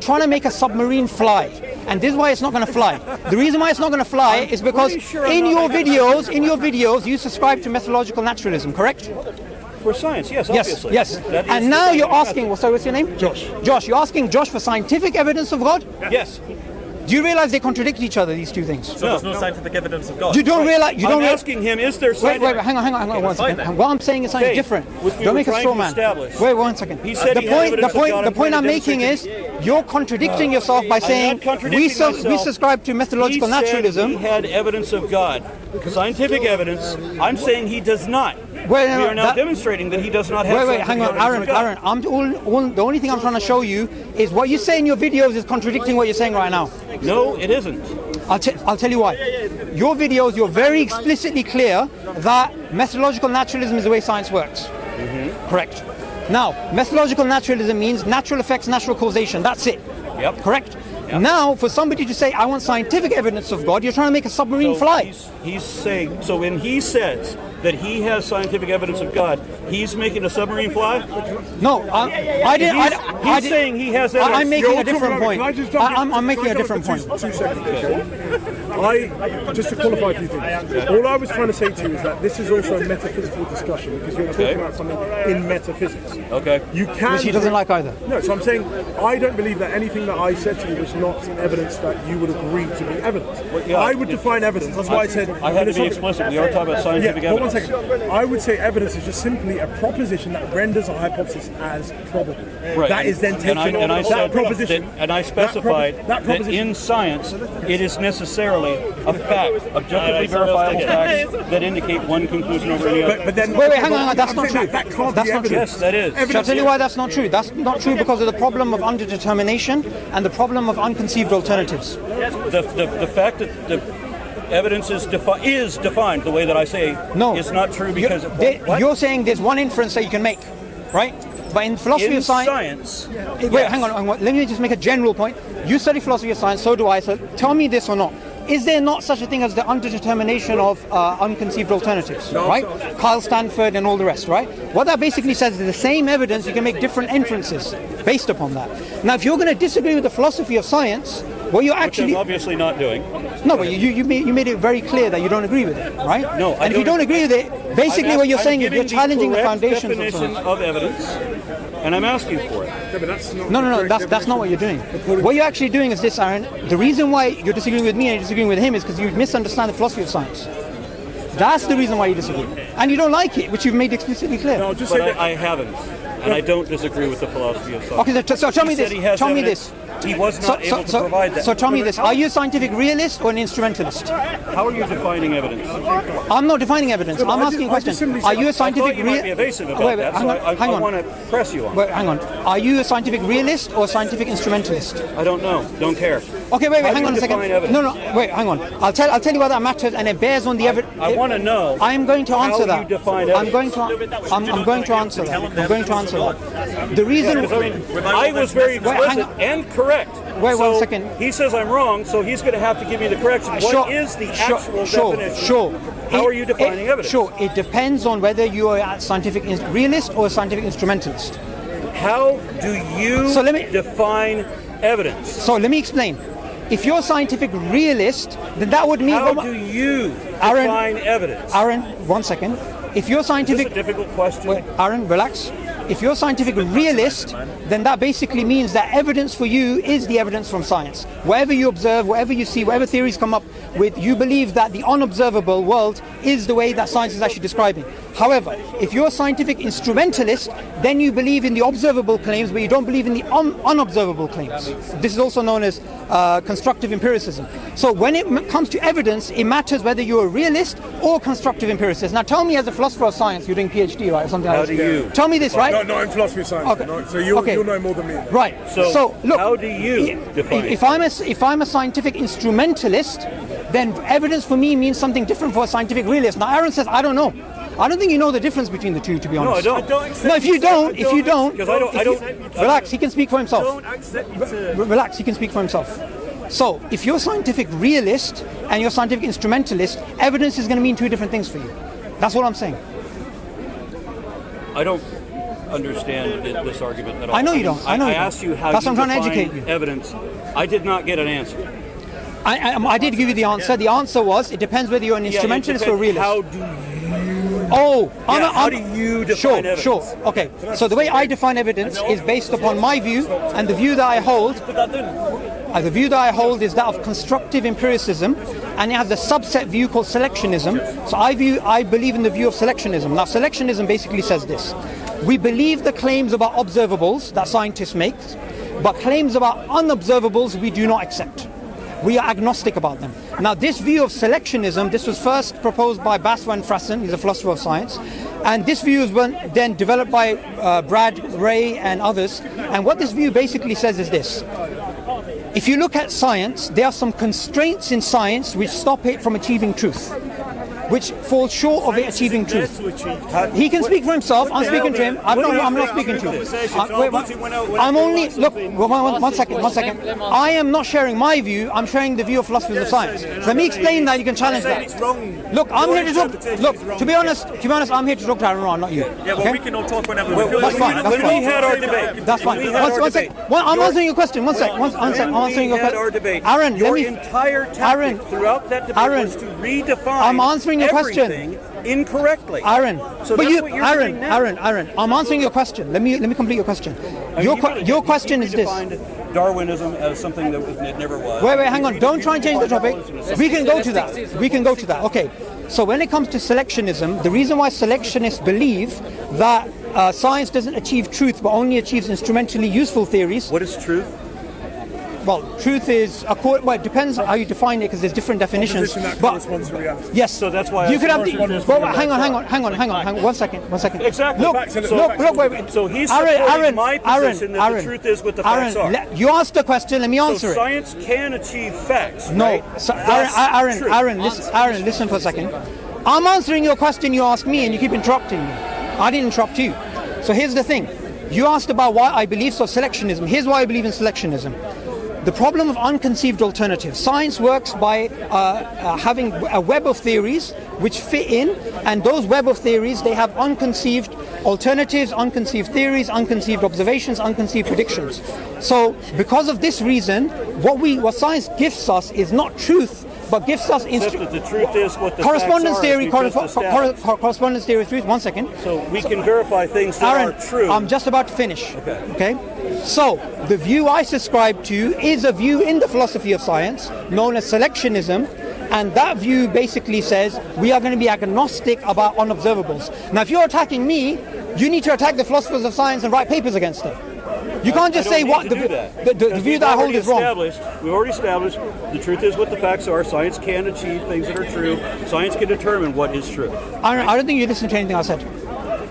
you're trying to make a submarine fly. And this is why it's not going to fly. The reason why it's not going to fly is because in your videos, you subscribe to methodological naturalism, correct? For science, yes, obviously. Yes. And now you're asking, what's your name? Josh. Josh, you're asking Josh for scientific evidence of God? Yes. Do you realize they contradict each other, these two things? So there's no scientific evidence of God. You don't realize. I'm asking him, is there scientific... Wait, hang on 1 second. What I'm saying is something different. Don't make a straw man. Wait 1 second. He said the point I'm making is you're contradicting yourself by saying we subscribe to methodological naturalism. He had evidence of God, scientific evidence. I'm saying he does not. We are now demonstrating that he does not have. Hang on, Aaron. The only thing I'm trying to show you is what you say in your videos is contradicting what you're saying right now. No, it isn't. I'll tell you why. Your videos, you're very explicitly clear that methodological naturalism is the way science works. Correct. Now, methodological naturalism means natural effects, natural causation. That's it. Yep. Correct? Yep. Now, for somebody to say, I want scientific evidence of God, you're trying to make a submarine fly. He's saying, so when he says that he has scientific evidence of God, he's making a submarine fly? No, I didn't. He's saying he has evidence. I'm making a different point. I'm making a different point. 2 seconds, okay? Just to qualify a few things. All I was trying to say to you is that this is also a metaphysical discussion because you're talking about something in metaphysics. Okay. You can. Which he doesn't like either. No, so I'm saying I don't believe that anything that I said to you was not evidence that you would agree to be evidence. I would define evidence. That's why I said. I had to be explicit. We are talking about scientific evidence. 1 second. I would say evidence is just simply a proposition that renders a hypothesis as probable. Right. That is then taken on that proposition. And I specified that in science it is necessarily a fact, objectively verifiable facts that indicate one conclusion over any other. But then, wait, hang on, that's not true. That can't That's be not true. Yes, that is. Shall I tell you why that's not true? That's not true because of the problem of underdetermination and the problem of unconceived alternatives. The fact that the evidence is defined the way that I say is not true because you're saying there's one inference that you can make, right? But in philosophy of science, wait, hang on. Let me just make a general point. You study philosophy of science, so do I. So tell me this or not. Is there not such a thing as the underdetermination of unconceived alternatives, right? Carl Stanford and all the rest, right? What that basically says is the same evidence, you can make different inferences based upon that. Now, if you're going to disagree with the philosophy of science, what you're actually... Which I'm obviously not doing. No, but you made it very clear that you don't agree with it, right? No, and if you don't agree with it, basically what you're saying is you're challenging the foundations definition of evidence, and I'm asking for it. Yeah, but that's not No, that's not what you're doing. What you're actually doing is this, Aaron. The reason why you're disagreeing with me and you're disagreeing with him is because you misunderstand the philosophy of science. That's the reason why you disagree. And you don't like it, which you've made explicitly clear. No, just but I haven't. And I don't disagree with the philosophy of science. Okay, so tell me this. Tell me this. He was not able to provide that. So tell me this. Are you a scientific realist or an instrumentalist? How are you defining evidence? I'm not defining evidence. I'm asking a question. Are you a scientific realist? You might be evasive about that, so I want to press you on. Wait, hang on. Are you a scientific realist or a scientific instrumentalist? I don't know. Don't care. Okay, wait, hang on a second. No, wait, hang on. I'll tell you why that matters, and it bears on the evidence. I want to know. I'm going to answer that. How you define evidence. I'm going to answer that. I'm going to answer that. The reason I was very explicit and correct. Wait 1 second. He says I'm wrong, so he's going to have to give me the correction. What is the actual definition? Sure. How are you defining evidence? Sure. It depends on whether you are a scientific realist or a scientific instrumentalist. How do you define evidence? So let me explain. If you're a scientific realist, then that would mean... How do you define evidence? Aaron, 1 second. If you're scientific... Is this a difficult question? Wait, Aaron, relax. If you're a scientific realist, then that basically means that evidence for you is the evidence from science. Whatever you observe, whatever you see, whatever theories come up with, you believe that the unobservable world is the way that science is actually describing. However, if you're a scientific instrumentalist, then you believe in the observable claims, but you don't believe in the unobservable claims. This is also known as constructive empiricism. So when it comes to evidence, it matters whether you're a realist or constructive empiricist. Now tell me, as a philosopher of science, you're doing PhD, right? Or something How like do you? Tell me this, right? Not in philosophy of science. Okay. No, so you'll know more than me. Right. So look, how do you define it? If I'm a scientific instrumentalist, then evidence for me means something different for a scientific realist. Now Aaron says, I don't know. I don't think you know the difference between the two, to be honest. No, I don't. No, if you don't, because I don't. Relax, he can speak for himself. Don't accept you to... Relax, he can speak for himself. So, if you're a scientific realist and you're a scientific instrumentalist, evidence is going to mean two different things for you. That's what I'm saying. I don't understand this argument at all. I know you don't. I know you don't. asked you how That's you what I'm trying to define educate you. evidence. I did not get an answer. I did give you the answer. The answer was, it depends whether you're an instrumentalist or a realist. How do you? How do you define evidence? Sure. Okay. So the way I define evidence is based upon my view, and the view that I hold. The view that I hold is that of constructive empiricism, and it has a subset view called selectionism. So I believe in the view of selectionism. Now, selectionism basically says this: we believe the claims about observables that scientists make, but claims about unobservables we do not accept. We are agnostic about them. Now, this view of selectionism, this was first proposed by Bas van Frassen, he's a philosopher of science, and this view was then developed by Brad Ray and others. And what this view basically says is this: if you look at science, there are some constraints in science which stop it from achieving truth, which fall short of it achieving truth. He can speak for himself. I'm speaking to him. I'm not speaking to you. I'm only, look, one second. I am not sharing my view. I'm sharing the view of philosophers of science. Let me explain that. You can challenge that. Look, I'm here to talk. Look, to be honest, I'm here to talk to Aron, not you. Yeah, well, we can all talk whenever we feel That's fine. When we had our debate. That's fine. One second. I'm answering your question. One second. I'm answering your question. Aron, your entire tactic throughout that debate was to redefine. I'm answering your question incorrectly. Aaron, so but that's what you're doing now. Aaron, I'm answering your question. Let me complete your question. Your question is this: Darwinism as something that it never was. Wait, hang on. Don't try and change the topic. We can go to that. Okay. So when it comes to selectionism, the reason why selectionists believe that science doesn't achieve truth but only achieves instrumentally useful theories. What is truth? Well, truth is, it depends on how you define it, because there's different definitions. That corresponds to reality. Yes, so that's why you could have. Hang on. One second. Exactly. Look. Wait. So he's supporting my position that the truth is what the facts are. You asked the question. Let me answer it. So science can achieve facts. No, right? so, Aaron, listen for a second. I'm answering your question. You asked me, and you keep interrupting me. I didn't interrupt you. So here's the thing. You asked about why I believe selectionism. Here's why I believe in selectionism. The problem of unconceived alternatives. Science works by having a web of theories which fit in, and those web of theories, they have unconceived alternatives, unconceived theories, unconceived observations, unconceived predictions. So because of this reason, what science gives us is not truth, but gives us the truth is what the correspondence facts theory. are, Correspondence theory. 1 second. So we can verify things that Aaron, are true. I'm just about to finish. Okay. So the view I subscribe to is a view in the philosophy of science known as selectionism, and that view basically says we are going to be agnostic about unobservables. Now, if you're attacking me, you need to attack the philosophers of science and write papers against them. You can't just say what the view that I hold is wrong. We've already established the truth is what the facts are. Science can achieve things that are true. Science can determine what is true. I don't think you listened to anything I said.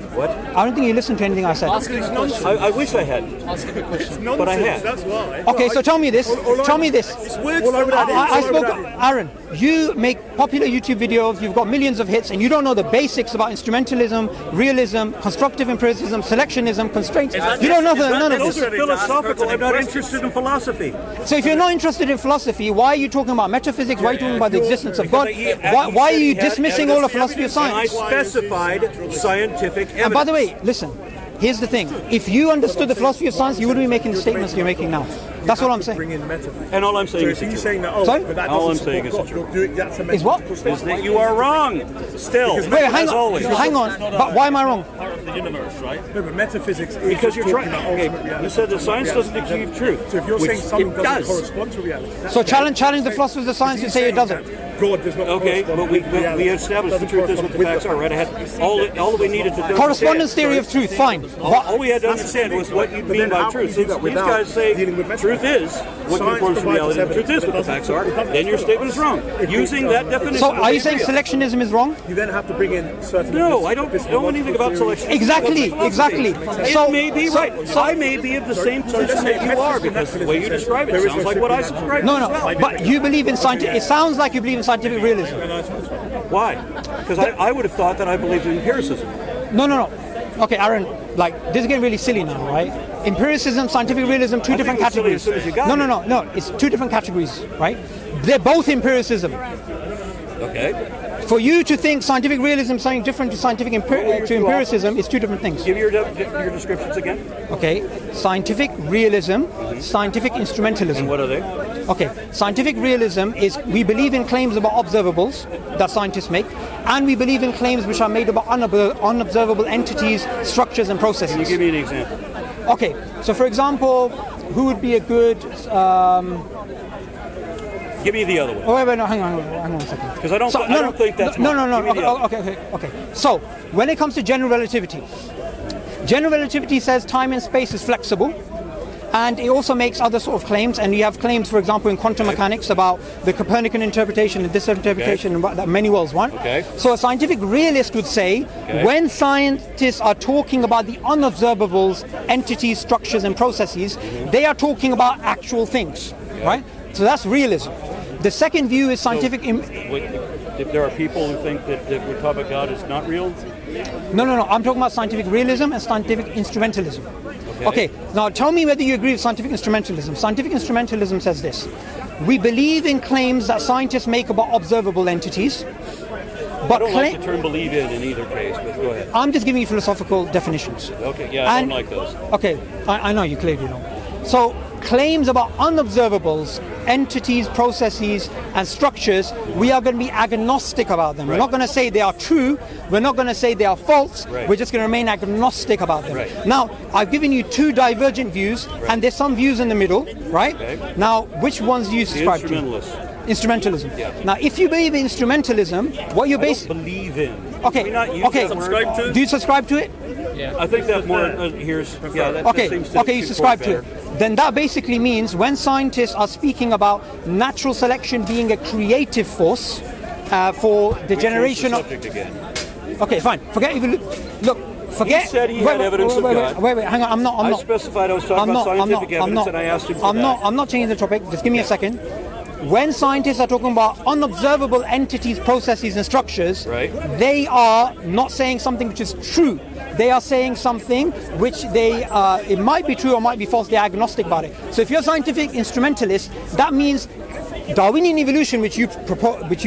What? I don't think you listened to anything I said. I wish I had. But I had. That's why. Okay, so tell me this. It's weird. I spoke. Aaron, you make popular YouTube videos. You've got millions of hits, and you don't know the basics about instrumentalism, realism, constructive empiricism, selectionism, constraints. You don't know none of Those this. are philosophical. I'm not interested in philosophy. So if you're not interested in philosophy, why are you talking about metaphysics? Why are you talking about the existence of God? Why are you dismissing all of philosophy of science? I specified scientific evidence. And by the way, listen, here's the thing. If you understood the philosophy of science, you wouldn't be making the statements you're making now. That's what I'm saying. Bring in metaphysics. And all I'm saying is he's saying that. Sorry? But that all I'm doesn't saying is support God. You're doing that's a Is what? metaphysical is that you are wrong. Still. Wait, hang on. But why am I wrong? Part of the universe, right? No, but metaphysics is Because you're talking trying. about Okay, ultimate reality. you said that science doesn't achieve truth. So if you're saying which something it doesn't does. correspond to reality, So challenge the philosophers of science who say it doesn't. God does not. Okay, correspond but we with reality. established the truth is what the facts are, right? I had all we needed to do. Correspondence theory of truth, fine. All we had to understand was what you mean by truth. So these guys say truth is what conforms to reality. The truth is what the facts are. Then your statement is wrong. Using that definition. So are you saying selectionism is wrong? You then have to bring in certain. No, I don't know anything about selection. Exactly. It may be right. So I may be of the same position that you are because the way you describe it sounds like what I subscribe to. No. But you believe in scientific. It sounds like you believe in scientific realism. Why? Because I would have thought that I believed in empiricism. No. Okay, Aaron. This is getting really silly now, right? Empiricism, scientific realism, two different categories. No. It's two different categories, right? They're both empiricism. Okay. For you to think scientific realism is something different to scientific to empiricism is two different things. Give your descriptions again. Okay, scientific realism, scientific instrumentalism. And what are they? Okay, scientific realism is we believe in claims about observables that scientists make, and we believe in claims which are made about unobservable entities, structures, and processes. Can you give me an example? Okay, so for example, who would be a good... Give me the other one. Oh, wait, no, hang on a second. Because I don't think that's no. Okay. So, when it comes to general relativity says time and space is flexible, and it also makes other sort of claims, and you have claims, for example, in quantum mechanics about the Copernican interpretation and this interpretation and that many worlds one. Okay. So a scientific realist would say, when scientists are talking about the unobservables, entities, structures, and processes, they are talking about actual things, right? So that's realism. The second view is scientific... there are people who think that we talk about God is not real? No. I'm talking about scientific realism and scientific instrumentalism. Okay. Now tell me whether you agree with scientific instrumentalism. Scientific instrumentalism says this. We believe in claims that scientists make about observable entities. But I don't like the term believe in either case, but go ahead. I'm just giving you philosophical definitions. Okay, yeah, I don't like those. Okay, I know you clearly don't. So claims about unobservables, entities, processes, and structures, we are going to be agnostic about them. We're not going to say they are true. We're not going to say they are false. We're just going to remain agnostic about them. Now, I've given you two divergent views, and there's some views in the middle, right? Now, which ones do you subscribe to? Instrumentalism. Now, if you believe in instrumentalism, what you're basically... believe in. Okay. Subscribe to? Do you subscribe to it? Yeah. I think that more here's... Yeah, that seems to you subscribe to it. Then that basically means when scientists are speaking about natural selection being a creative force for the generation of... again. Okay, fine. Forget even... Look, forget... He said he had evidence of God. Wait, hang on. I specified I was talking about scientific evidence and I asked him for that. I'm not changing the topic. Just give me a second. When scientists are talking about unobservable entities, processes, and structures, they are not saying something which is true. They are saying something which it might be true or might be false. They're agnostic about it. So if you're a scientific instrumentalist, that means Darwinian evolution, which you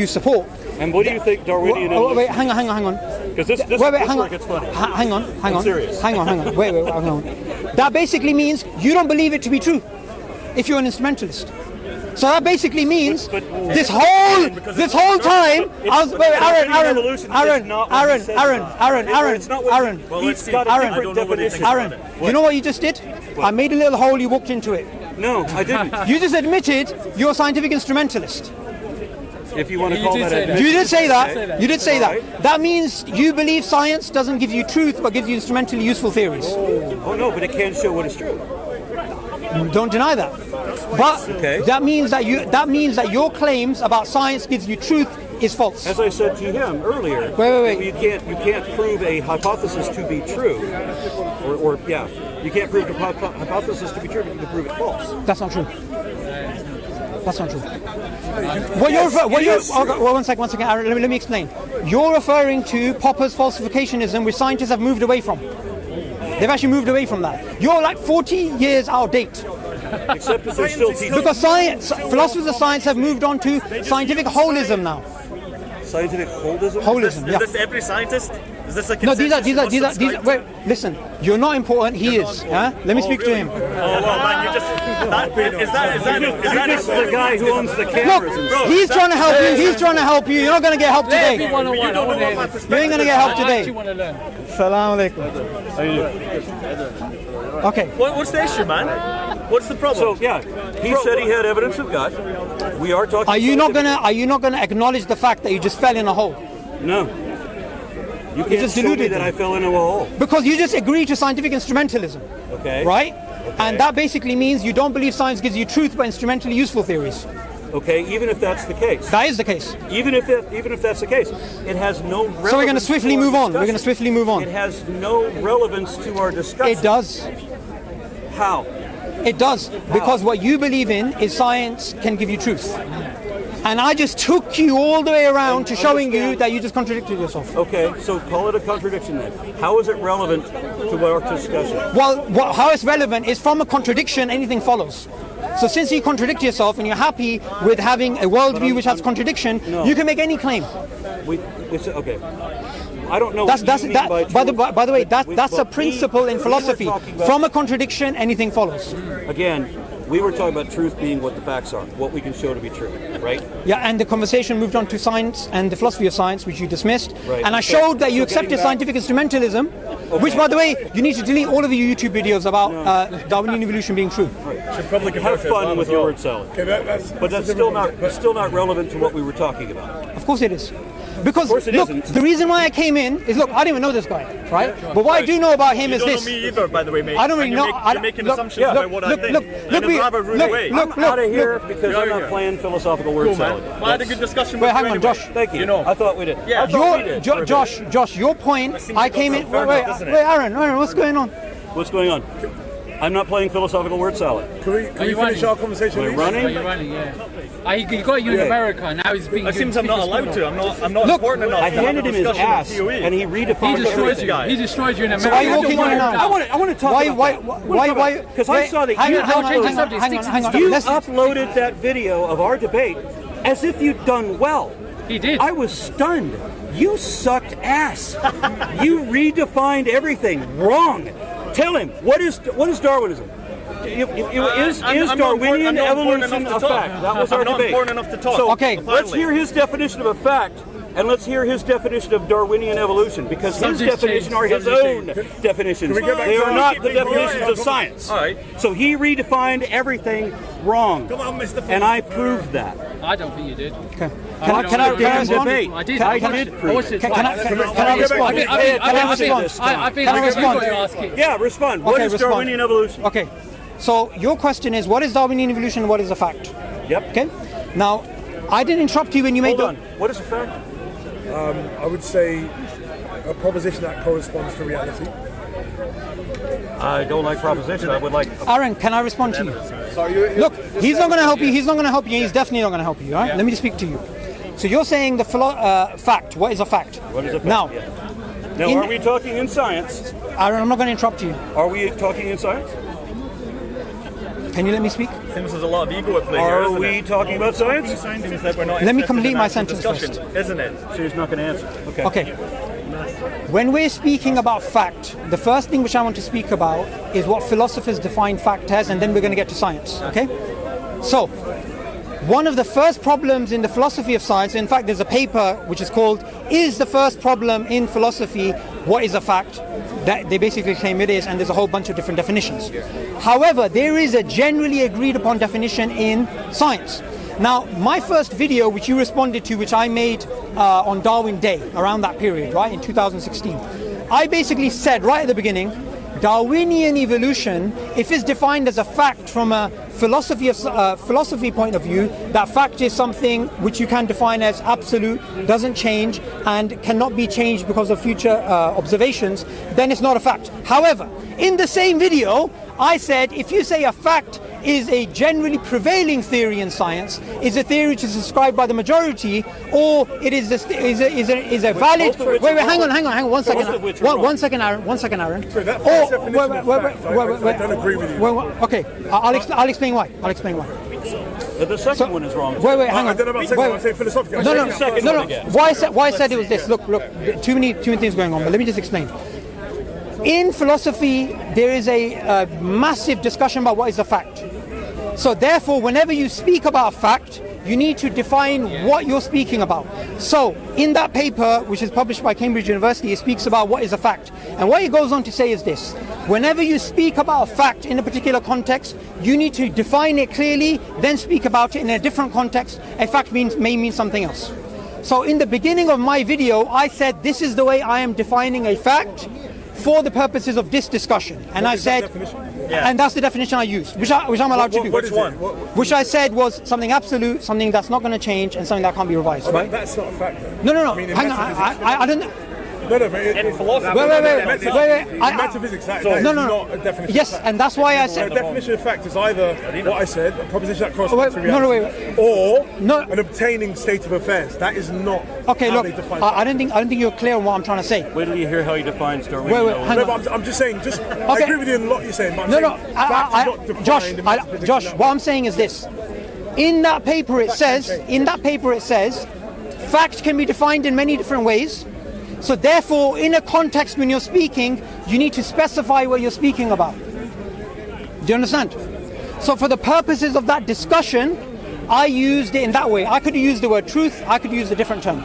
support. And what do you think Darwinian evolution? Wait, hang on. Because this is where it gets funny. Hang on. I'm serious. Hang on. Wait, hang on. That basically means you don't believe it to be true if you're an instrumentalist. So that basically means this whole time I was Aron. You know what you just did? I made a little hole. You walked into it. No, I didn't. You just admitted you're a scientific instrumentalist. If you want to call that admission. You did say that. You did say that. That means you believe science doesn't give you truth, but gives you instrumentally useful theories. Oh no, but it can show what is true. Don't deny that. But that means that your claims about science gives you truth is false. As I said to him earlier, wait. You can't prove a hypothesis to be true, you can't prove a hypothesis to be true, but you can prove it false. That's not true. One second, Aaron, let me explain. You're referring to Popper's falsificationism, which scientists have moved away from. They've actually moved away from that. You're like 40 years out of date. Except that they're still teaching. Because philosophers of science have moved on to scientific holism now. Scientific holism? Holism, Is this every scientist? Is this a No, consensus? these are. Wait, listen. You're not important. He is. Let me speak to him. Oh well, man, you just. Is that the guy who owns the cameras? Look, he's trying to help you. He's trying to help you. You're not going to get help today. You ain't going to get help today. Salaam alaikum. Okay. What's the issue, man? What's the problem? So he said he had evidence of God. We are talking. Are you not gonna acknowledge the fact that you just fell in a hole? No. You can't just show deluded me that them. I fell into a hole. Because you just agree to scientific instrumentalism. Okay. Right? Okay. And that basically means you don't believe science gives you truth but instrumentally useful theories. Okay, even if that's the case. That is the case. Even if that's the case, it has no relevance. So we're going to swiftly move on. We're going to swiftly move on. It has no relevance to our discussion. It does. How? It does. Because what you believe in is science can give you truth. And I just took you all the way around to showing you that you just contradicted yourself. Okay, so call it a contradiction then. How is it relevant to our discussion? Well, how it's relevant is from a contradiction, anything follows. So since you contradict yourself and you're happy with having a worldview which has contradiction, you can make any claim. Okay. I don't know. By the way, that's a principle in philosophy. From a contradiction, anything follows. Again, we were talking about truth being what the facts are, what we can show to be true, right? Yeah, and the conversation moved on to science and the philosophy of science, which you dismissed. Right. And I showed that you accepted scientific instrumentalism, which, by the way, you need to delete all of your YouTube videos about Darwinian evolution being true. Should probably Have fun with your word salad. Okay, but that's still not relevant to what we were talking about. Of course it is. Because, look, isn't. the reason why I came in is, look, I didn't even know this guy, right? But what I do know about him is this. You don't know me either, by the way, mate. I don't really know. You're making assumptions about what I think. I'm out of here because I'm not playing philosophical word salad. I had a good discussion with Wait, you hang on, anyway. Josh. Thank you. You know. I thought we did. Yeah. Josh, your point, I came in. Wait, Aaron, what's going on? What's going on? I'm not playing philosophical word salad. Can we finish our conversation? Are you running? You're running, yeah. He got you in America, now he's being. It seems I'm not allowed to. I'm not important enough. I handed him his ass, and he redefined everything. He destroyed you in America. So why are you walking on now? I want to talk about why? because I saw that hang you on. You Let's- uploaded that video of our debate as if you'd done well. He did. I was stunned. You sucked ass. You redefined everything wrong. Tell him, what is Darwinism? Is Darwinian evolution a fact? That was our not debate. important enough to talk. So Okay. let's hear his definition of a fact, and let's hear his definition of Darwinian evolution, because his Subject definition change. are his own definitions. Can we get back They to are our not the keeping definitions right? of science. All right. So he redefined everything wrong. Come on, Mr. And I proved that. I don't think you did. Okay. Can I respond? debate. I did. I did prove watched it. it Can twice. I respond? I think Can I respond? Yeah, respond. What Okay, is respond. Darwinian evolution? Okay. So your question is, what is Darwinian evolution? What is a fact? Yep. Okay. Now, I didn't interrupt you when you made Hold on. What is a fact? I would say a proposition that corresponds to reality. I don't like proposition. I would like. Aaron, can I respond to you? Look, he's not going to help you. He's not going to help you. He's definitely not going to help you. All right? Let me just speak to you. So you're saying the fact. What is a fact? What is a fact? Now, Now, are we talking in science? Aaron, I'm not going to interrupt you. Are we talking in science? Can you let me speak? Seems there's a lot of ego at play here, Are isn't we it? talking about science? Seems that we're not Let me interested complete in my actual sentence discussion, first. isn't it? So he's not going to answer. Okay. Okay. When we're speaking about fact, the first thing which I want to speak about is what philosophers define fact as, and then we're going to get to science. Okay? So, one of the first problems in the philosophy of science, in fact, there's a paper which is called "Is the First Problem in Philosophy What is a Fact?" That they basically claim it is, and there's a whole bunch of different definitions. However, there is a generally agreed upon definition in science. Now, my first video, which you responded to, which I made on Darwin Day, around that period, right, in 2016, I basically said right at the beginning, Darwinian evolution, if it's defined as a fact from a philosophy point of view, that fact is something which you can define as absolute, doesn't change, and cannot be changed because of future observations, then it's not a fact. However, in the same video, I said if you say a fact is a generally prevailing theory in science, is a theory which is described by the majority, or it is a valid. Wait, hang on, 1 second. One second, Aaron. So that first definition of fact, I don't agree with you. Okay, I'll explain why. The second one is wrong. Wait, hang I on. don't know about second one, I'm saying philosophically. No. Why I said it was this? Look. Too many things going on. But let me just explain. In philosophy, there is a massive discussion about what is a fact. So therefore, whenever you speak about a fact, you need to define what you're speaking about. So in that paper, which is published by Cambridge University, it speaks about what is a fact. And what it goes on to say is this: whenever you speak about a fact in a particular context, you need to define it clearly, then speak about it in a different context. A fact may mean something else. So in the beginning of my video, I said this is the way I am defining a fact for the purposes of this discussion. And I said, and that's the definition I used, which I'm allowed to do. Which one? Which I said was something absolute, something that's not going to change, and something that can't be revised. Right? That's not a fact. Though. No. I mean, in Hang on. metaphysics- I don't. No, but in philosophy. Wait. Metaphysics, that is No. not a definition Yes, of fact. and that's why I So said. a definition of fact is either what I said, a proposition that corresponds to Wait, no, reality, or No. an obtaining state of affairs. That is not Okay, how look, they define I don't think you're clear on what I'm trying to say. Wait till you hear how he defines Darwinian. Wait, hang No, on. but I'm just saying, I agree with you in a lot you're saying, but I'm No, saying fact is not defined Josh, in metaphysics Josh, in that what way. I'm saying is this. In that paper it says, fact can be defined in many different ways. So therefore, in a context when you're speaking, you need to specify what you're speaking about. Do you understand? So for the purposes of that discussion, I used it in that way. I could have used the word truth, I could use a different term.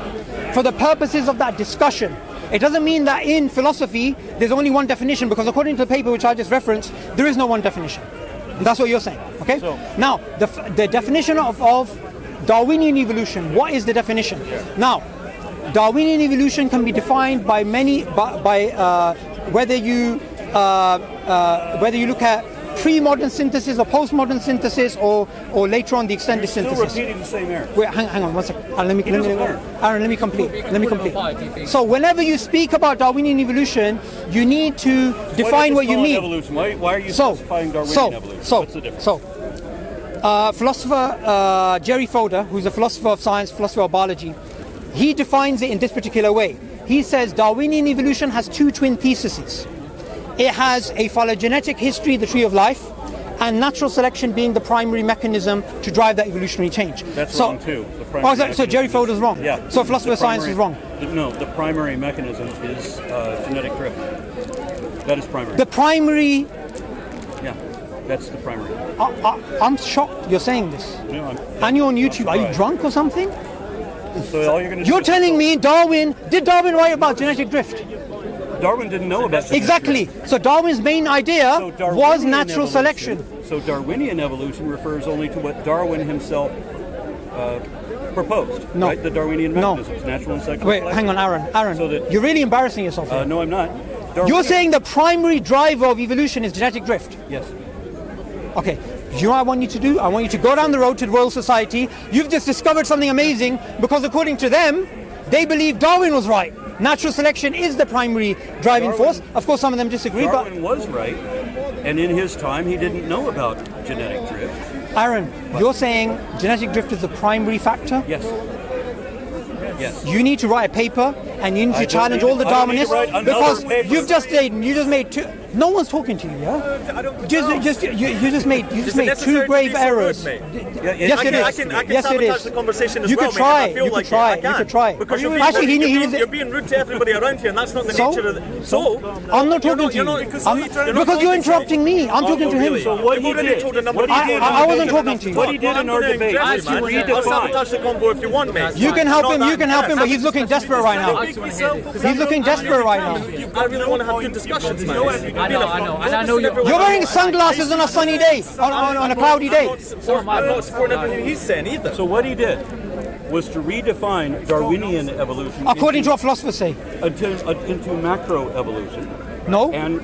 For the purposes of that discussion, it doesn't mean that in philosophy there's only one definition, because according to the paper which I just referenced, there is no one definition. And that's what you're saying, okay? Now, the definition of Darwinian evolution, what is the definition? Now, Darwinian evolution can be defined by whether you look at pre-modern synthesis or post-modern synthesis, or later on the extended Still synthesis. repeating the same error. Wait, hang on one second. Aaron, let me complete. So whenever you speak about Darwinian evolution, you need to define what you mean. Evolution? Why are you specifying Darwinian evolution? What's the difference? Philosopher Jerry Fodor, who's a philosopher of science, philosopher of biology, he defines it in this particular way. He says Darwinian evolution has two twin theses. It has a phylogenetic history, the tree of life, and natural selection being the primary mechanism to drive that evolutionary change. That's wrong too. The primary So Jerry Fodor's wrong? Yeah. So philosopher of science is wrong? No, the primary mechanism is genetic drift. That is primary. The primary... Yeah, that's the primary. I'm shocked you're saying this. No, And you're on YouTube. Are you drunk or something? So all you're going to do You're is telling me did Darwin write about genetic drift? Darwin didn't know about genetic Exactly. drift. So Darwin's main idea So Darwinian was natural evolution- selection. So Darwinian evolution refers only to what Darwin himself proposed. No. Right? The Darwinian No. mechanisms, natural and sexual Wait, selection. hang on, Aaron. So that- You're really embarrassing yourself here. No, I'm not. You're Darwinian- saying the primary driver of evolution is genetic drift. Yes. Okay. You know what I want you to do? I want you to go down the road to the Royal Society. You've just discovered something amazing, because according to them, they believe Darwin was right. Natural selection is the primary driving force. Of course, some of them disagree, Darwin was right, and in his time he didn't know about genetic drift. but Aaron, you're saying genetic drift is the primary factor? Yes. Yes. You need to write a paper, and you need to I don't challenge need all the to- I don't need to Darwinists, write another because paper. you just made two. No one's talking to you, yeah? You just made two grave errors. Yes, it is. I can Yes, it sabotage is. the conversation as You well, could mate, try if I it. feel You like could try I it. You can. could try it. Because Actually, you're being rude to everybody around here, and that's not the So? nature of the... So? I'm not talking to you. Because you're interrupting me. I'm talking to him. So what he did, I wasn't talking to you. What he did in our debate was to I'll redefine. sabotage the convo if you want, mate. You can help him, but he's looking desperate right now. He's looking desperate right now. I really want to have good discussions, man. I know. And I know you're... You're wearing sunglasses on a sunny day, on a cloudy day. I'm not supporting everything he's saying either. So what he did was to redefine Darwinian evolution According to what philosophers say. into macroevolution. No? And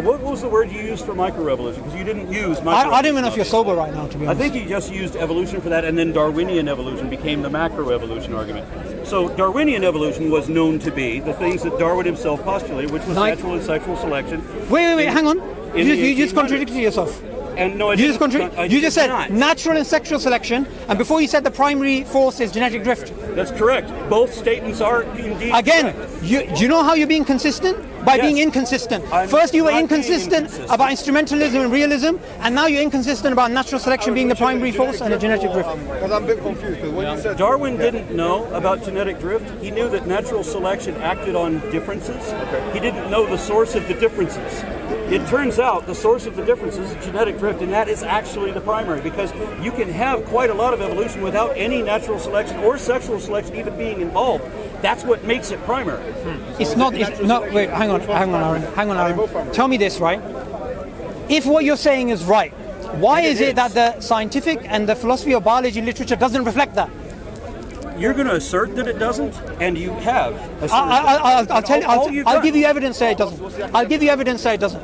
what was the word you used for microevolution? Because you didn't use microevolution. I don't even know if you're sober right now, to be I honest. think you just used evolution for that, and then Darwinian evolution became the macroevolution argument. So Darwinian evolution was known to be the things that Darwin himself postulated, which was Like- natural and sexual selection. Wait, hang on. In You the just 1800s. contradicted yourself. And no, I You didn't. just said natural and sexual selection, and before you said the primary force is genetic drift. That's correct. Both statements are indeed Again, correct. do you know how you're being consistent? By Yes. being inconsistent. I'm First you were not being inconsistent inconsistent. about instrumentalism and realism, and now you're inconsistent about natural selection being the primary force and the genetic drift. Because I'm a bit confused. Because when you said Darwin didn't know about genetic drift. He knew that natural selection acted on differences. He didn't know the source of the differences. It turns out the source of the differences is genetic drift, and that is actually the primary, because you can have quite a lot of evolution without any natural selection or sexual selection even being involved. That's what makes it primary. It's not. Wait. Hang on, Aaron. Tell me this, right? If what you're saying is right, why is it that the scientific and the philosophy of biology literature doesn't reflect that? You're going to assert that it doesn't, and you have asserted I'll tell you. All you've I'll done. give you evidence that it doesn't. I'll give you evidence that it doesn't.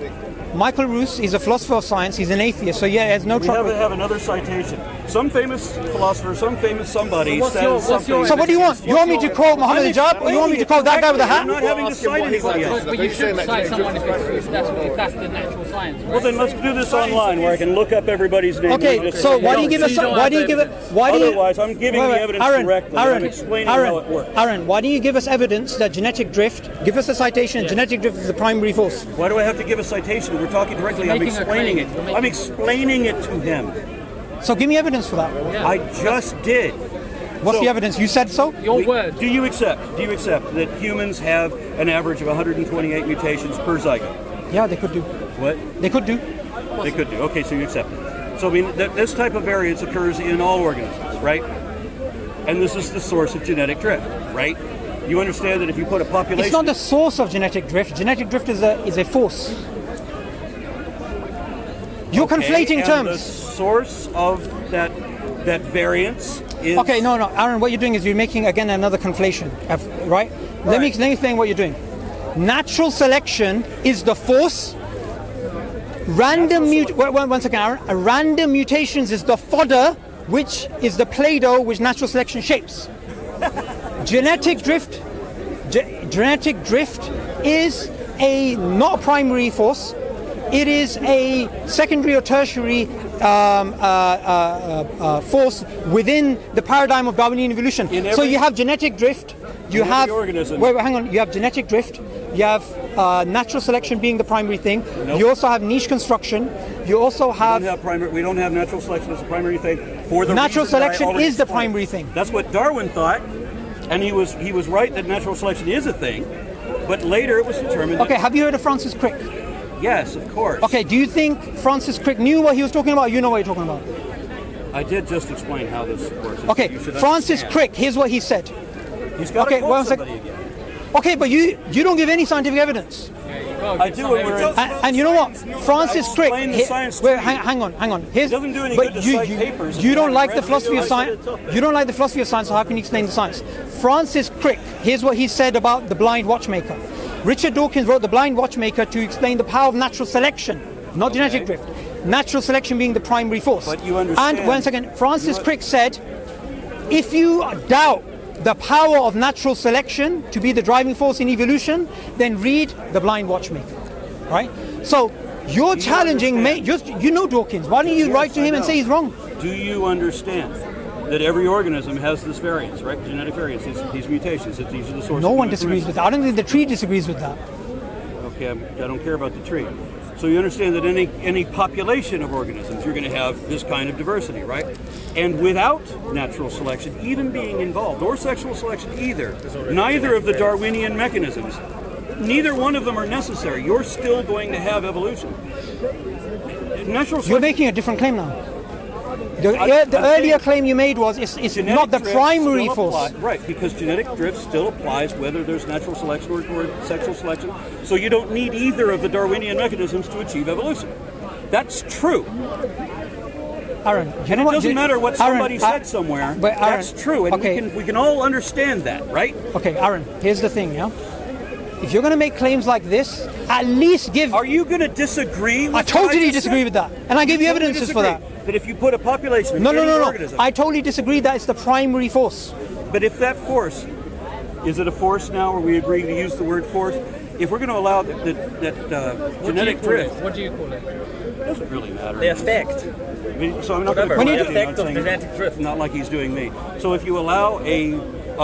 Michael Roos is a philosopher of science. He's an atheist, so yeah, he has no We have, trouble. have another citation. Some famous philosopher, some famous somebody what's says your- what's something. your- So what do you want? You want me to quote Muhammad Hijab, or you want me to quote that guy with a hat? I'm not having to cite anybody else. But you should cite someone if that's the natural science. Right? Well, then let's do this online where I can look up everybody's name. Okay, so why do you give us? Why do you give it? Why do you? Otherwise, I'm giving the evidence directly. I'm explaining how it works. Aaron, why do you give us evidence that genetic drift? Give us a citation. Genetic drift is the primary force. Why do I have to give a citation? We're talking directly. I'm Making a explaining claim. it. You're making- I'm explaining it to him. So give me evidence for that. I just did. What's So- the evidence? You said so. Your word. Do you accept? Do you accept that humans have an average of 128 mutations per zygote? Yeah, they could do. What? They could do. They could do. Okay, so you accept it. So I mean, this type of variance occurs in all organisms, right? And this is the source of genetic drift, right? You understand that if you put a population, It's not the source of genetic drift. Genetic drift is a force. You're conflating and terms. the source of that variance is Okay, no, Aaron, what you're doing is you're making again another conflation, right? Let me explain what you're doing. Natural selection is the force. One second, Aaron. Random mutations is the fodder, which is the Play-Doh which natural selection shapes. Genetic drift is not a primary force. It is a secondary or tertiary force within the paradigm of Darwinian evolution. So you have genetic drift. You have every organism. wait, hang on. You have genetic drift. You have natural selection being the primary thing. You also have niche construction. You also have we don't have natural selection as a primary thing for the natural reason that I selection already is the explained. primary thing. That's what Darwin thought, and he was right that natural selection is a thing. But later it was determined. Okay, have you heard of Francis Crick? Yes, of course. Okay, do you think Francis Crick knew what he was talking about? You know what you're talking about. I did just explain how this works. Okay, You should Francis understand. Crick, here's what he said. He's got to Okay, quote one second. somebody again. Okay, but you don't give any scientific evidence. I do, and we're in. And you know what? Francis I'll Crick. explain the science Wait, to you. hang on. Here's, It doesn't do any but good to cite papers if you you don't haven't like read the them. philosophy of science. You don't like the philosophy of science. So how can you explain the science? Francis Crick. Here's what he said about the blind watchmaker. Richard Dawkins wrote The Blind Watchmaker to explain the power of natural selection, not genetic drift. Natural selection being the primary force. But you understand- And one second, Francis Crick said, if you doubt the power of natural selection to be the driving force in evolution, then read The Blind Watchmaker, right? So you're challenging, you know Dawkins. Why don't you write to him and say he's wrong? Do you understand that every organism has this variance, right? Genetic variance, these mutations. That these are the sources. No of one the disagrees with that. I don't think the tree disagrees with that. Okay, I don't care about the tree. So you understand that any population of organisms, you're going to have this kind of diversity, right? And without natural selection even being involved, or sexual selection either, neither of the Darwinian mechanisms, neither one of them are necessary. You're still going to have evolution. Natural selection. You're making a different claim now. The I'm earlier saying claim you made was it's genetic not the drift primary still force. right, because genetic drift still applies whether there's natural selection or sexual selection. So you don't need either of the Darwinian mechanisms to achieve evolution. That's true. Aaron, you know It what? doesn't matter what somebody said somewhere. But Aaron, that's true, and okay. we can all understand that, right? Okay, Aaron, here's the thing, yeah? If you're going to make claims like this, at least give... Are you going to disagree with I totally just disagree said? with that. And I gave you totally evidences for disagree that. That if you put a population of No. any organism, I totally disagree that it's the primary force. but if that force, is it a force now, or we agree to use the word force? If we're going to allow that genetic drift, What do you call it? it doesn't really matter. The effect. I mean, so I'm not going to Whatever. When you correct do- you, I'm Effect of saying genetic drift. not like he's doing me. So if you allow a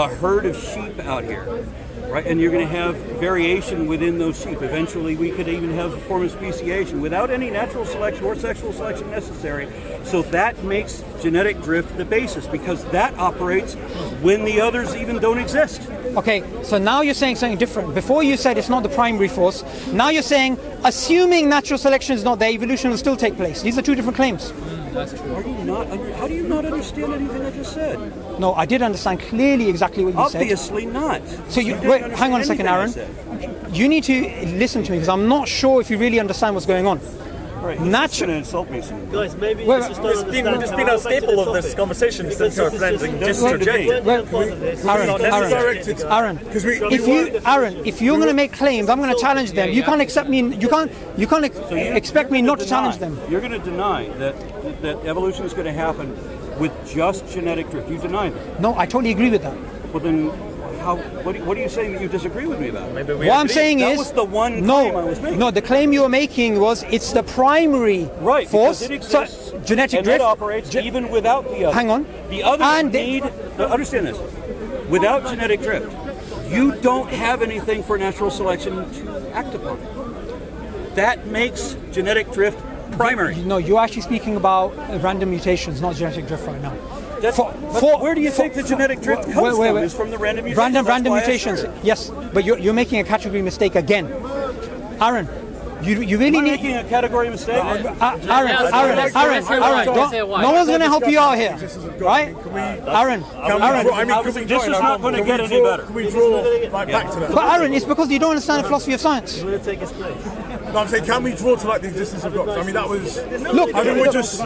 herd of sheep out here, right, and you're going to have variation within those sheep. Eventually, we could even have a form of speciation without any natural selection or sexual selection necessary. So that makes genetic drift the basis, because that operates when the others even don't exist. Okay, so now you're saying something different. Before you said it's not the primary force. Now you're saying, assuming natural selection is not there, evolution will still take place. These are two different claims. Are you not? How do you not understand anything I just said? No, I did understand clearly exactly what you said. Obviously not. So you didn't wait, understand hang on a second, anything I Aaron. said. You need to listen to me because I'm not sure if you really understand what's going on. Right. Natural. Going to insult me some. Guys, maybe Well, you just don't understand It's how been a related staple the of this topic. conversation Because since our this is friends just- just Well, rejected. Well, Aaron, Aaron, if you're going to make claims, I'm going to challenge them. You can't accept me. You can't expect me not to challenge them. You're going to deny that evolution is going to happen with just genetic drift. You deny that. No, I totally agree with that. Well, then, what are you saying that you disagree with me about? Maybe we What I'm agree. saying That is, was the one claim I was making. no, the claim you were making was it's the primary Right, force. because it exists, So, genetic and drift it operates even without the other. Hang on. The other And need. Understand this. Without genetic drift, you don't have anything for natural selection to act upon. That makes genetic drift primary. No, you're actually speaking about random mutations, not genetic drift right now. Where do you think the genetic drift comes from? Is from the random mutations. Random That's why I mutations. started. Yes, but you're making a category mistake again, Aaron. You really Am I need. making a category mistake? Aaron, let's say why. no one's going to help you out here, right? Aaron, This is not going to get any better. Can we draw like back to that? but Aaron, it's because you don't understand the philosophy of science. Will it take his place? No, I'm saying, can we draw to like the existence of God? I mean, that was. Look, I mean, we're just.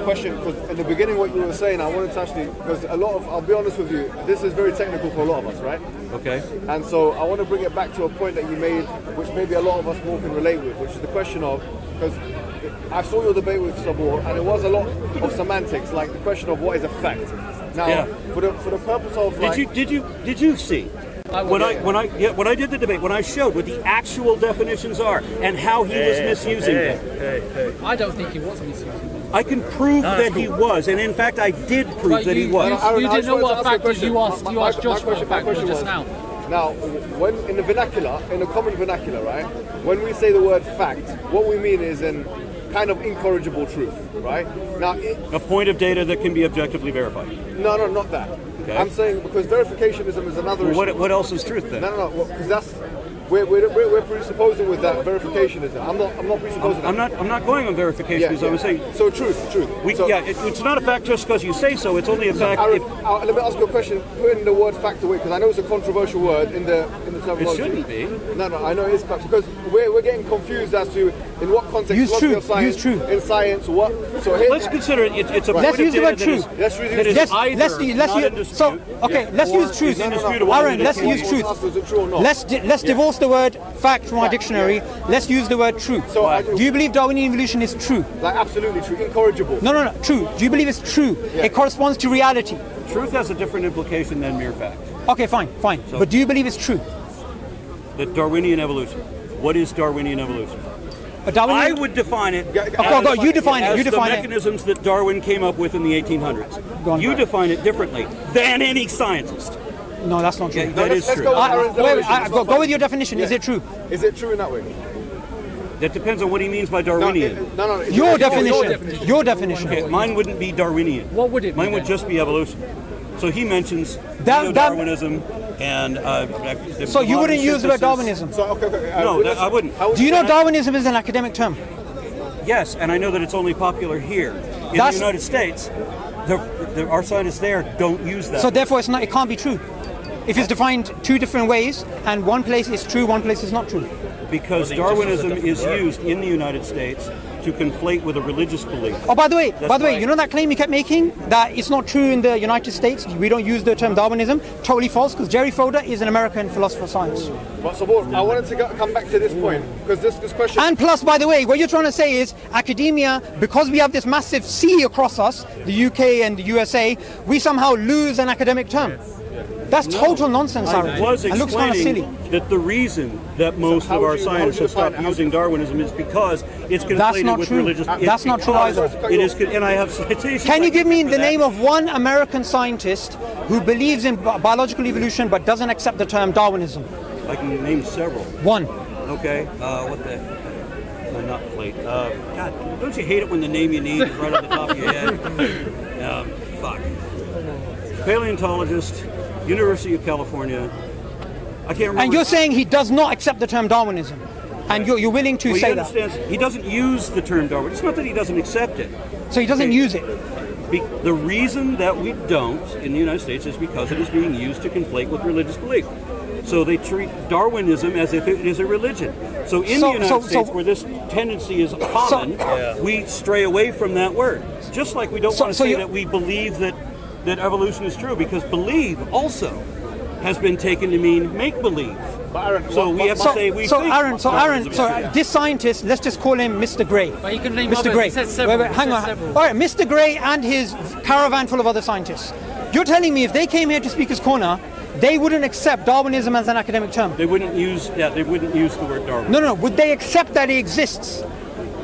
Question, because in the beginning what you were saying, I wanted to actually, because I'll be honest with you, this is very technical for a lot of us, right? Okay. And so I want to bring it back to a point that you made, which maybe a lot of us more can relate with, which is the question of, because I saw your debate with Suboor, and it was a lot of semantics, like the question of what is a fact. Now, for the purpose of like, Did you see? When I did the debate, when I showed what the actual definitions are and how he was misusing them, I don't think he was misusing them. I can prove that he was, and in fact, I did prove But that he you was. didn't know what a fact is. You asked My Josh what a question fact was was, just now. now, when in the vernacular, in the common vernacular, right, when we say the word fact, what we mean is an kind of incorrigible truth, right? Now, A point of data that can be objectively verified. no, not that. Okay. I'm saying because verificationism is another issue. What else is truth then? No, because that's we're presupposing with that verificationism. I'm not presupposing. I'm not going on verification. I'm saying so. Truth. it's not a fact just because you say so. It's only a fact. Aaron, let me ask you a question. Putting the word fact away, because I know it's a controversial word in the terminology. It shouldn't be. No, I know it is because we're getting confused as to in what context. Use philosophy truth, of science, use truth. in science. What? So here, Let's consider it's a Right. Let's point use of the data word that true. is- Let's use that is let's- either let's not in use so dispute, okay. Let's use truth. indisputable. Aaron, let's use Is truth. it true or not? Let's divorce the word fact from our dictionary. Let's use the word true. So Do you believe Darwinian evolution is true? like absolutely true, incorrigible. No, true. Do you believe it's true? It corresponds to reality. Truth has a different implication than mere fact. Okay, fine. But do you believe it's true? The Darwinian evolution. What is Darwinian evolution? A Darwinian, I would define it. go, you define it, as you define the it. mechanisms that Darwin came up with in the 1800s. Go on. You define it differently than any scientist. No, that's not true. Yeah, that is let's true. go with Aaron's definition. Go with your definition. Is it true? Is it true in that way? That depends on what he means by Darwinian. No. Your definition. Your definition. Okay, mine wouldn't be Darwinian. What would it be Mine would then? just be evolution. So he mentions That- Darwinism and. So you wouldn't use the word synthesis. Darwinism. So okay. No, I wouldn't. Do you know Darwinism is an academic term? Yes, and I know that it's only popular here in That's- the United States. Our scientists there don't use that. So therefore, it can't be true. If it's defined two different ways, and one place is true, one place is not true. because Darwinism is used in the United States to conflate with a religious belief. Oh, by the way, why- you know that claim you kept making that it's not true in the United States? We don't use the term Darwinism. Totally false, because Jerry Fodor is an American philosopher of science. But Suboor, I wanted to come back to this point because this question. And plus, by the way, what you're trying to say is academia, because we have this massive sea across us, the UK and the USA, we somehow lose an academic term. That's total nonsense, I Aaron. was It looks kind of silly. explaining that the reason that most how of our would you scientists have define stopped it? using Darwinism is because it's conflated That's not with true. religious. That's not true because either. It is, and I have citations. Can you give me for the that. name of one American scientist who believes in biological evolution but doesn't accept the term Darwinism? I can name several. One. Okay. What the? No, not plate. God, don't you hate it when the name you need is right on the top of your head? Fuck. Paleontologist, University of California. I can't remember. And you're saying he does not accept the term Darwinism, and you're willing to Well, say he that. understands. He doesn't use the term Darwin. It's not that he doesn't accept it. So he doesn't use it. The reason that we don't in the United States is because it is being used to conflate with religious belief. So they treat Darwinism as if it is a religion. So in the United States, where this tendency is common, we stray away from that word. Just like we don't want to say that we believe that evolution is true, because believe also has been taken to mean make-believe. So we have to say we think. Aaron, this scientist, let's just call him Mr. Gray. But you can name Mr. others. Gray. He said several. Hang on. All right, Mr. Gray and his caravan full of other scientists. You're telling me if they came here to Speaker's Corner, they wouldn't accept Darwinism as an academic term? They wouldn't use the word Darwin. No. Would they accept that it exists?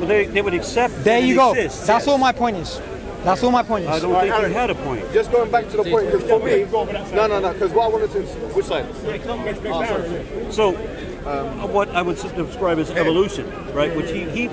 Well, they would accept there that you it go. exists. That's all my point is. That's all my point is. I don't think you had a point. Just going back to the point, because for me, no, because what I wanted to, which side? So, what I would describe as evolution, right? Which he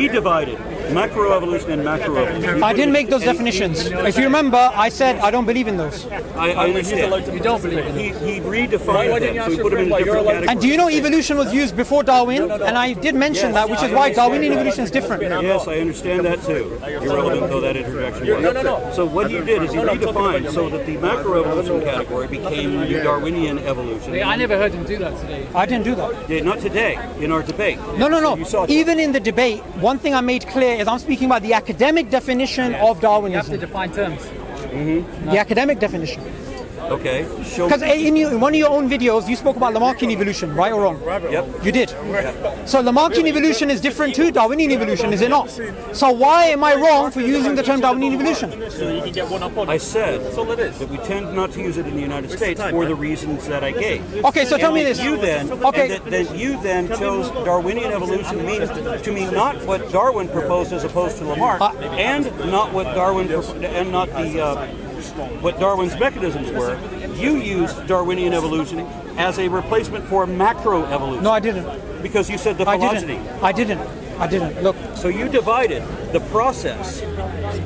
divided macroevolution and macroevolution. I didn't make those definitions. If you remember, I said I don't believe in those. I understand. You don't believe in it. He redefined them, so he put them in different categories. And do you know evolution was used before Darwin? And I did mention that, which is why Darwinian evolution is different. Yes, I understand that too. Irrelevant though that introduction was. So what he did is he redefined so that the macroevolution category became the Darwinian evolution. I never heard him do that today. I didn't do that. Yeah, not today, in our debate. No. You saw Even in the debate, one thing I made clear is I'm speaking about the academic definition of You have to Darwinism. define terms. The academic definition. Okay, show Because in one of your own videos, you spoke about Lamarckian evolution, right or wrong? Yep. You did. So Lamarckian evolution is different to Darwinian evolution, is it not? So why am I wrong for using the term Darwinian evolution? So you can get one up on I said That's all it is. that we tend not to use it in the United States for the reasons that I gave. Okay, so tell me this. You then, Okay. and that you then chose Darwinian evolution to mean not what Darwin proposed as opposed to Lamarck, and not what Darwin and not the what Darwin's mechanisms were. You used Darwinian evolution as a replacement for macroevolution. No, I didn't. Because you said the phylogeny. I didn't. Look. So you divided the process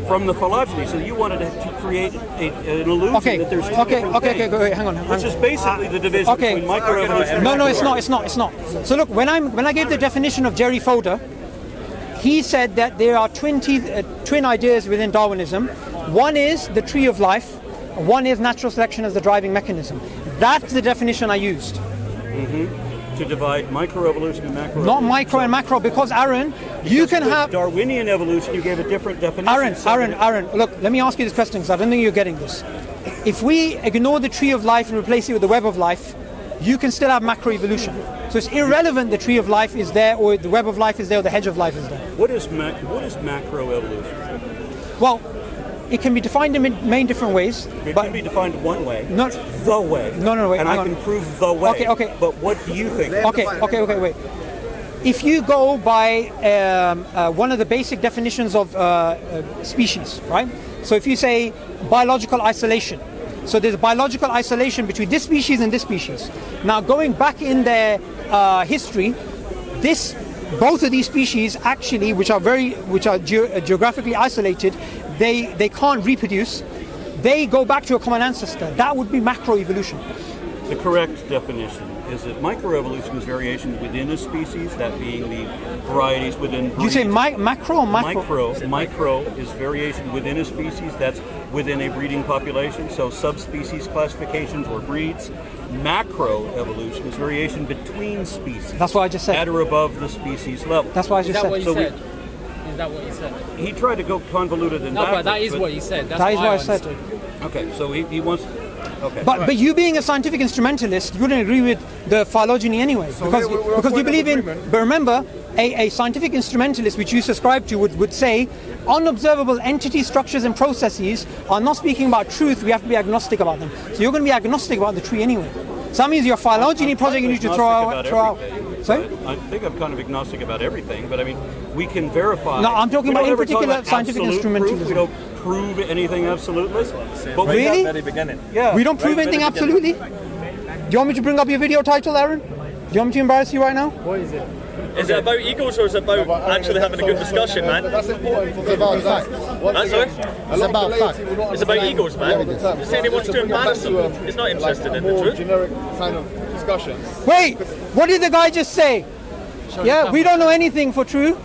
from the phylogeny. So you wanted to create an illusion that there's two different things, wait, hang on. which is basically the division between microevolution and No, macroevolution. it's not. So look, when I gave the definition of Jerry Fodor, he said that there are twin ideas within Darwinism. One is the tree of life, one is natural selection as the driving mechanism. That's the definition I used. To divide microevolution and macroevolution. Not micro and macro, because Aaron, you can have... Darwinian evolution, you gave a different definition. Aaron, look, let me ask you this question, because I don't think you're getting this. If we ignore the tree of life and replace it with the web of life, you can still have macroevolution. So it's irrelevant the tree of life is there, or the web of life is there, or the hedge of life is there. What is macroevolution? Well, it can be defined in many different ways. It but can be defined one way. Not the way. No, wait. And I can prove the way. Okay. But what do you think? Okay, wait. If you go by one of the basic definitions of species, right? So if you say biological isolation, so there's biological isolation between this species and this species. Now, going back in their history, both of these species actually, which are geographically isolated, they can't reproduce. They go back to a common ancestor. That would be macroevolution. The correct definition is that microevolution is variation within a species, that being the varieties within breeds. You say macro or micro? Micro is variation within a species, that's within a breeding population, so subspecies classifications or breeds. Macroevolution is variation between species. That's what I just said. At or above the species level. That's what I just said. Is that what you said? He tried to go convoluted and No, backwards. but that is what you said. That is what I said. Okay, so he wants... Okay. But you being a scientific instrumentalist, you wouldn't agree with the phylogeny anyway, because you believe in. But remember, a scientific instrumentalist, which you subscribe to, would say unobservable entities, structures, and processes are not speaking about truth. We have to be agnostic about them. So you're going to be agnostic about the tree anyway. So that means your phylogeny project you need to throw out. Sorry? I think I'm kind of agnostic about everything, but I mean, we can verify. No, I'm talking about in particular scientific instrumentalism. We don't prove anything absolutely. But really? Very beginning. Yeah. We don't prove anything absolutely? Do you want me to bring up your video title, Aaron? Do you want me to embarrass you right now? What is it? Is it about egos or is it about actually having a good discussion, man? That's important. It's about fact. It's about fact. It's about egos, man. You're saying he wants to embarrass them. He's not interested in the truth. Generic kind of discussions. Wait, what did the guy just say? Yeah, we don't know anything for true.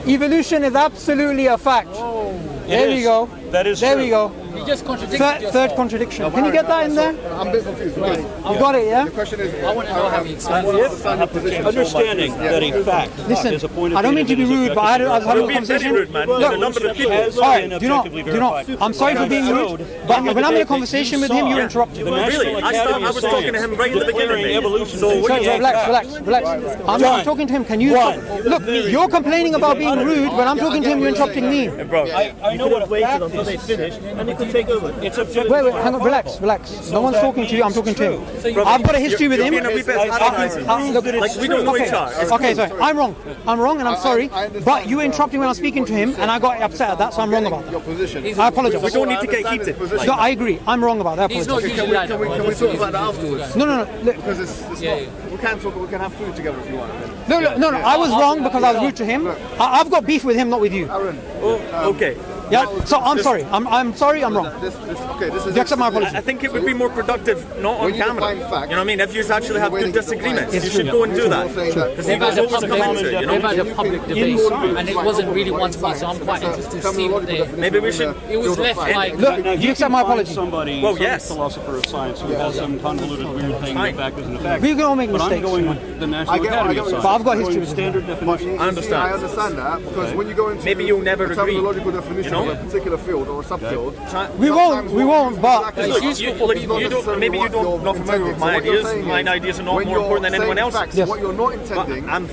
Evolution is absolutely a fact. There we go. That is There true. we go. You just contradicted Third contradiction. Can you get that in there? I'm a bit confused. Because You got it, yeah? the question is, I want to know how he explains it. Understanding that a fact Listen, is a point of I don't mean to be rude, but I was having a conversation. rude, man. There's a number of people. has All been right, do not. objectively I'm sorry for being rude, but when I'm having a conversation with him, you interrupt. Really? I was talking to him right at the beginning. Evolution. So what do you Relax. I'm talking to him. Can you look? You're complaining about being rude. When I'm talking to him, you're interrupting me. bro? I know what a fact until they is. finish, and they could take over. It's objective. Wait, hang on, relax. No one's talking to you. I'm talking to him. I've got a history with him. You're being a wee bit patronising. Like we don't know each other. Okay, sorry. I'm wrong, and I'm sorry. But you interrupted when I'm speaking to him, and I got upset at that, so I'm wrong about your that. position. I apologize. We don't need to get heated. No, I agree. I'm wrong about that. I He's not apologize. usually like that. Can we talk about that afterwards? No. Look, Because it's not. We can talk. We can have food together if you want. No. I was wrong because I was rude to him. I've got beef with him, not with you. Aaron. Okay. Yeah. So I'm sorry. I'm sorry. I'm wrong. This is. Do you accept my apology? I think it would be more productive not on When you camera. define facts, You know what I mean? If you actually have the way good that you define disagreements, it. you should go and do that. Because They've had a always public come into it, you know? they've had a public debate, and it wasn't really one to one, so I'm quite interested to see what they... Maybe we should. It was left like... Look, do you accept my apology? Somebody, Well, some yes. philosopher of science who has some convoluted weird thing, Fine. the fact isn't a fact. We can all make But mistakes. I'm going with the National I get Academy what of you're Science. But I've got I'm going history with with standard definition. I understand. I understand that because when you go into Maybe you'll never a agree, terminological definition you know? of a particular field or a subfield, We won't. But Look, you don't. Maybe you don't not familiar with my ideas. My ideas are not more important than anyone else's. Yes. What you're not intending. I'm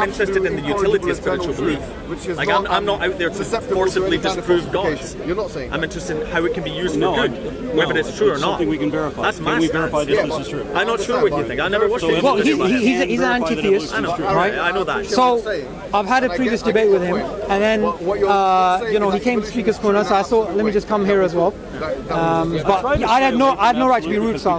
interested in the utility of spiritual belief. Like I'm not out there to forcibly disprove God. You're not saying. I'm interested in how it can be used for No, good, whether it's true or not. Something we can verify. That's my Can we stance. verify this Yeah, is true? I'm not sure what you think. I never watched it. well, he's an anti-theist, I know. right? I know that. So I've had a previous debate with him, and then he came to Speaker's Corner, so I thought, let me just come here as well. But I had no right to be rude, so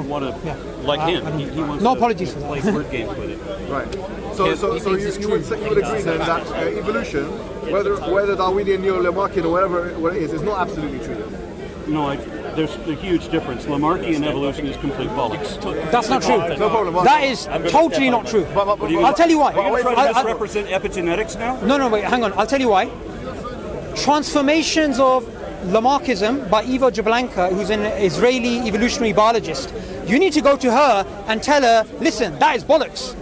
Like him, he wants no to apologies for that. play word games with it. Right. So you would agree then that evolution, whether Darwinian, Neo-Lamarckian, or whatever it is not absolutely true. Then. No, there's a huge difference. Lamarckian evolution is complete bollocks. That's not true. No problem. That is totally not true. I'll tell you why. Are you trying to misrepresent epigenetics now? No, wait, hang on. I'll tell you why. Transformations of Lamarckism by Eva Jablonka, who's an Israeli evolutionary biologist. You need to go to her and tell her, listen, that is bollocks.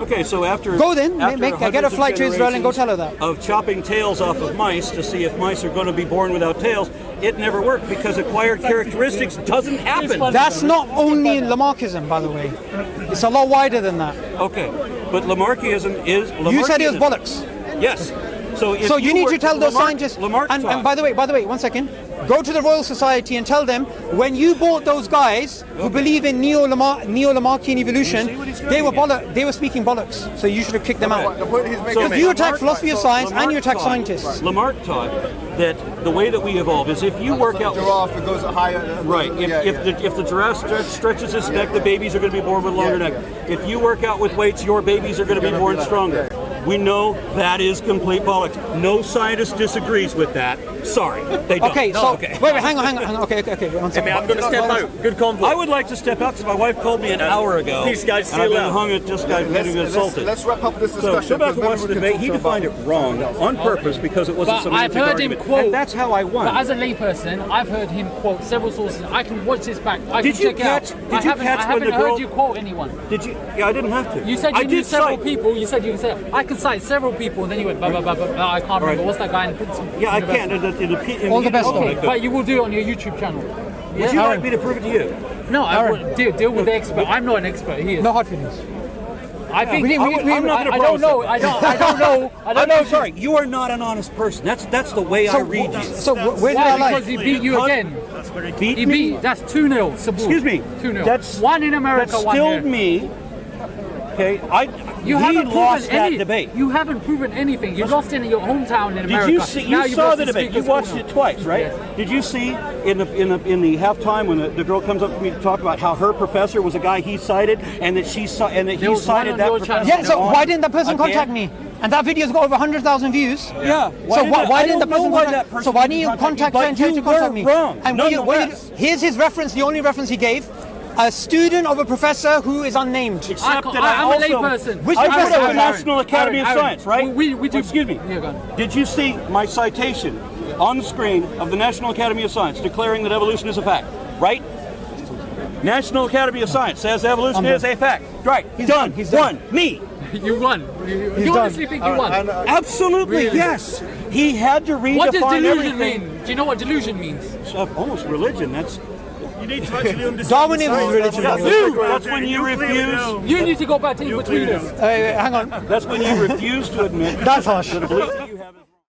Okay, so after Go then, get a hundreds of flight to Israel and go generations tell her that. Of chopping tails off of mice to see if mice are going to be born without tails, it never worked because acquired characteristics doesn't happen. That's not only in Lamarckism, by the way. It's a lot wider than that. Okay, but Lamarckism is Lamarckism. You said it was bollocks. Yes. So You need to tell those scientists. Lamarck And by the way, 1 second. Go to the Royal Society and tell them when you bought those guys who believe in neo-Lamarckian evolution, they were speaking bollocks. So you should have kicked them out. The point he's making. Because you attack philosophy of science and you attack taught- scientists. Lamarck taught that the way that we evolve is if you work out. Giraffe, it goes higher. Right. If the giraffe stretches its neck, the babies are going to be born with a longer neck. If you work out with weights, your babies are going to be born stronger. We know that is complete bollocks. No scientist disagrees with that. Sorry, they don't. Okay, so wait, hang on. Okay, 1 second. I'm going to step out. Good convo. I would like to step out because my wife called me an hour ago. These guys and I've seal been out. hung at this guy getting assaulted. Let's wrap up this So discussion. go back and because watch the maybe we debate. can He talk defined it about- wrong on purpose because it wasn't But some I've heard him argument. quote, and that's how I won. But as a layperson, I've heard him quote several sources. I can watch this back. I Did can you check it out. catch- I did you haven't, catch I when haven't the heard girl- you quote anyone. Did you? Yeah, I didn't have to. You said I you knew did several cite- people. You said I can cite several people, and then you went blah blah blah blah. blah. I can't remember what's that guy in Princeton. Yeah, I University? can't. All the best, Okay, though. but you will do it on your YouTube channel. Would you like me to prove it to you? No, I would deal with the expert. I'm not an expert. He is. No hard feelings. I think I'm not gonna I borrow don't know. I don't know. I'm no, sorry. You are not an honest person. That's the way I read you. So where did I Why? lie? Because he beat you again. Beat He me. beat. That's 2-0. Suboor. Excuse me. 2-0. That's one in America. That One stilled here. me. Okay, You he haven't lost proven that any, debate. You haven't proven anything. You lost in your hometown in Did America. you see? Now You you've saw lost the in debate. You Speaker's watched Corner. it twice, right? Yes. Did you see in the halftime when the girl comes up to me to talk about how her professor was a guy he cited and that he There was one cited on that your professor? channel. Yeah, so why didn't that person Again? contact me? And that video's got over 100,000 views. Yeah. So why didn't the I don't know person why contact? that person So why didn't didn't you contact but her and tell her you to contact were me? wrong. And Nonetheless. here's his reference. The only reference he gave: a student of a professor who is unnamed. Except that I I'm a also, layperson. Which I professor? put up the National Academy of Aaron, Science, right? We do. Excuse me. Yeah, go on. Did you see my citation on the screen of the National Academy of Science declaring that evolution is a fact, right? National Academy of Science says evolution is a fact. Right. He's done. done. He's done. Won. Me. You won. You honestly think you won? Absolutely, Really? yes. He had to redefine What does delusion everything. mean? Do you know what delusion means? It's almost religion. That's You need to actually understand. Darwinism is religion. that's when you refuse. You need to go back to English readers. Hang on. That's when you refuse to admit That's harsh. that a belief that you have.